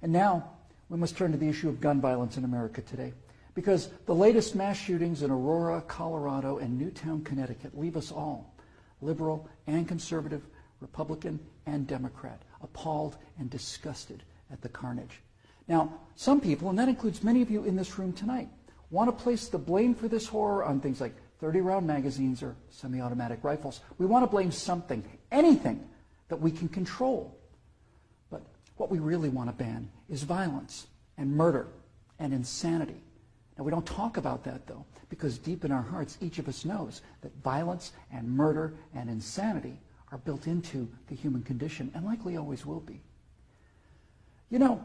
And now we must turn to the issue of gun violence in America today, because the latest mass shootings in Aurora, Colorado, and Newtown, Connecticut leave us all, liberal and conservative, Republican and Democrat, appalled and disgusted at the carnage. Now, some people, and that includes many of you in this room tonight, want to place the blame for this horror on things like 30-round magazines or semi-automatic rifles. We want to blame something, anything that we can control. But what we really want to ban is violence and murder and insanity. Now, we don't talk about that, though, because deep in our hearts, each of us knows that violence and murder and insanity are built into the human condition and likely always will be. You know,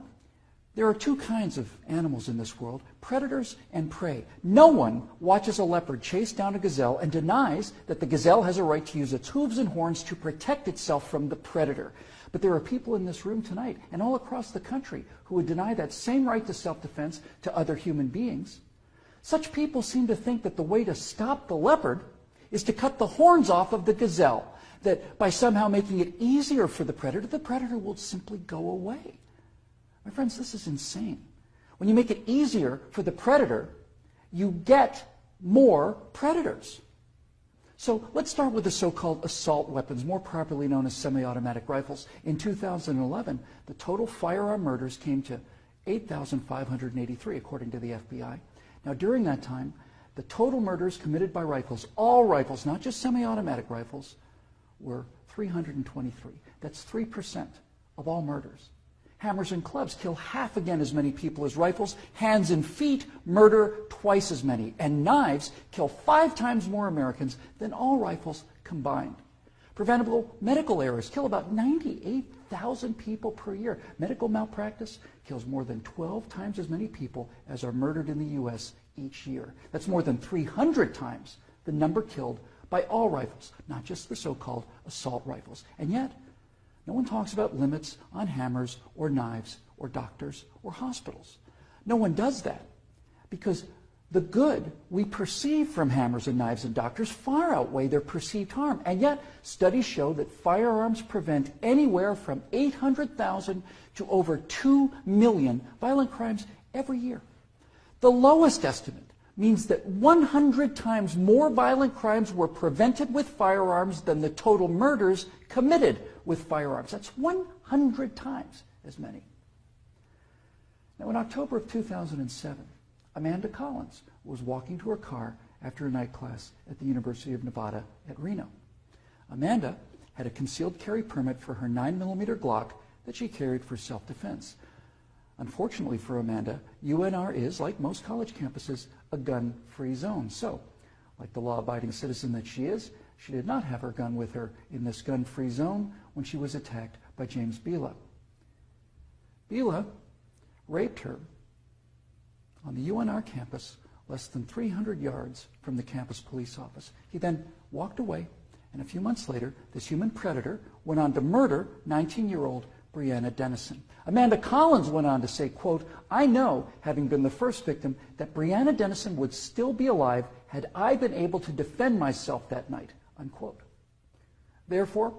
there are two kinds of animals in this world, predators and prey. No one watches a leopard chase down a gazelle and denies that the gazelle has a right to use its hooves and horns to protect itself from the predator. But there are people in this room tonight and all across the country who would deny that same right to self-defense to other human beings. Such people seem to think that the way to stop the leopard is to cut the horns off of the gazelle, that by somehow making it easier for the predator will simply go away. My friends, this is insane. When you make it easier for the predator, you get more predators. So let's start with the so-called assault weapons, more properly known as semi-automatic rifles. In 2011, the total firearm murders came to 8,583, according to the FBI. Now, during that time, the total murders committed by rifles, all rifles, not just semi-automatic rifles, were 323. That's 3% of all murders. Hammers and clubs kill half again as many people as rifles. Hands and feet murder twice as many. And knives kill 5 times more Americans than all rifles combined. Preventable medical errors kill about 98,000 people per year. Medical malpractice kills more than 12 times as many people as are murdered in the U.S. each year. That's more than 300 times the number killed by all rifles, not just the so-called assault rifles. And yet, no one talks about limits on hammers or knives or doctors or hospitals. No one does that because the good we perceive from hammers and knives and doctors far outweigh their perceived harm. And yet, studies show that firearms prevent anywhere from 800,000 to over 2 million violent crimes every year. The lowest estimate means that 100 times more violent crimes were prevented with firearms than the total murders committed with firearms. That's 100 times as many. Now, in October of 2007, Amanda Collins was walking to her car after a night class at the University of Nevada at Reno. Amanda had a concealed carry permit for her 9mm Glock that she carried for self-defense. Unfortunately for Amanda, UNR is, like most college campuses, a gun-free zone. So, like the law-abiding citizen that she is, she did not have her gun with her in this gun-free zone when she was attacked by James Bila. Bila raped her on the UNR campus less than 300 yards from the campus police office. He then walked away, and a few months later, this human predator went on to murder 19-year-old Breonna Dennison. Amanda Collins went on to say, quote, "I know, having been the first victim, that Breonna Dennison would still be alive had I been able to defend myself that night," unquote. Therefore,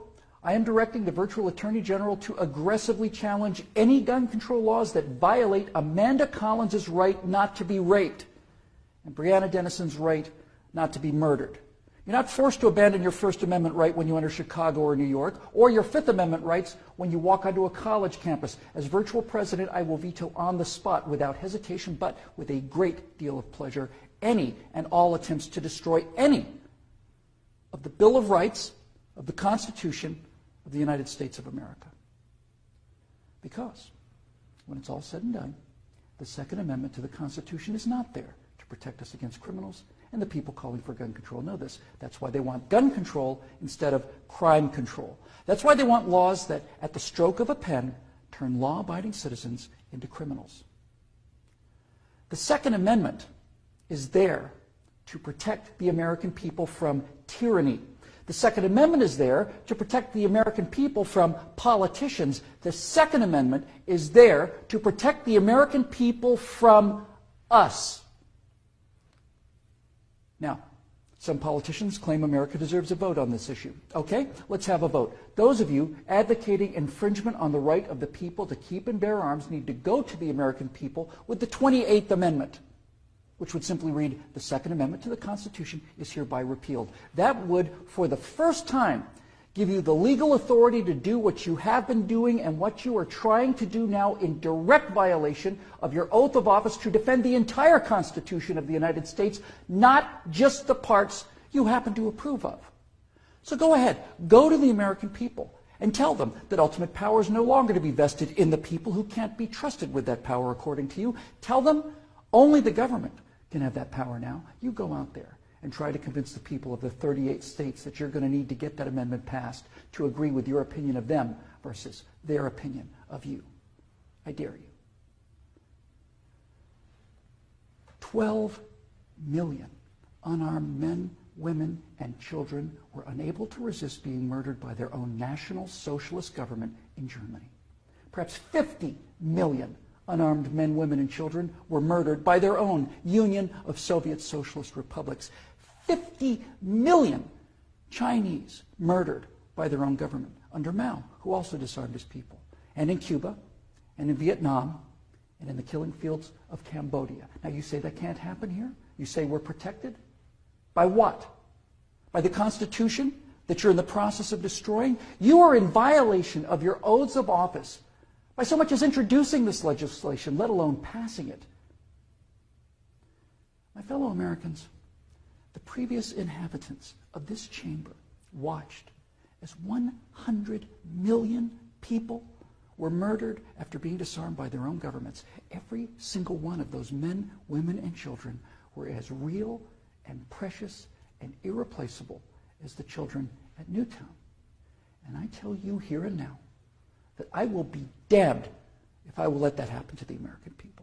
I am directing the virtual Attorney General to aggressively challenge any gun control laws that violate Amanda Collins' right not to be raped and Breonna Dennison's right not to be murdered. You're not forced to abandon your First Amendment right when you enter Chicago or New York, or your Fifth Amendment rights when you walk onto a college campus. As virtual president, I will veto on the spot, without hesitation, but with a great deal of pleasure, any and all attempts to destroy any of the Bill of Rights, of the Constitution of the United States of America. Because, when it's all said and done, the Second Amendment to the Constitution is not there to protect us against criminals, and the people calling for gun control know this. That's why they want gun control instead of crime control. That's why they want laws that, at the stroke of a pen, turn law-abiding citizens into criminals. The Second Amendment is there to protect the American people from tyranny. The Second Amendment is there to protect the American people from politicians. The Second Amendment is there to protect the American people from us. Now, Some politicians claim America deserves a vote on this issue. Okay, let's have a vote. Those of you advocating infringement on the right of the people to keep and bear arms need to go to the American people with the 28th Amendment, which would simply read, the Second Amendment to the Constitution is hereby repealed. That would, for the first time, give you the legal authority to do what you have been doing and what you are trying to do now in direct violation of your oath of office to defend the entire Constitution of the United States, not just the parts you happen to approve of. So go ahead, go to the American people and tell them that ultimate power is no longer to be vested in the people who can't be trusted with that power according to you. Tell them only the government can have that power now. You go out there and try to convince the people of the 38 states that you're going to need to get that amendment passed to agree with your opinion of them versus their opinion of you. I dare you. 12 million unarmed men, women, and children were unable to resist being murdered by their own National Socialist government in Germany. Perhaps 50 million unarmed men, women, and children were murdered by their own Union of Soviet Socialist Republics. 50 million Chinese murdered by their own government under Mao, who also disarmed his people. And in Cuba, and in Vietnam, and in the killing fields of Cambodia. Now you say that can't happen here? You say we're protected? By what? By the Constitution that you're in the process of destroying? You are in violation of your oaths of office by so much as introducing this legislation, let alone passing it. My fellow Americans, the previous inhabitants of this chamber watched as 100 million people were murdered after being disarmed by their own governments. Every single one of those men, women, and children were as real and precious and irreplaceable as the children at Newtown. And I tell you here and now that I will be damned if I will let that happen to the American people.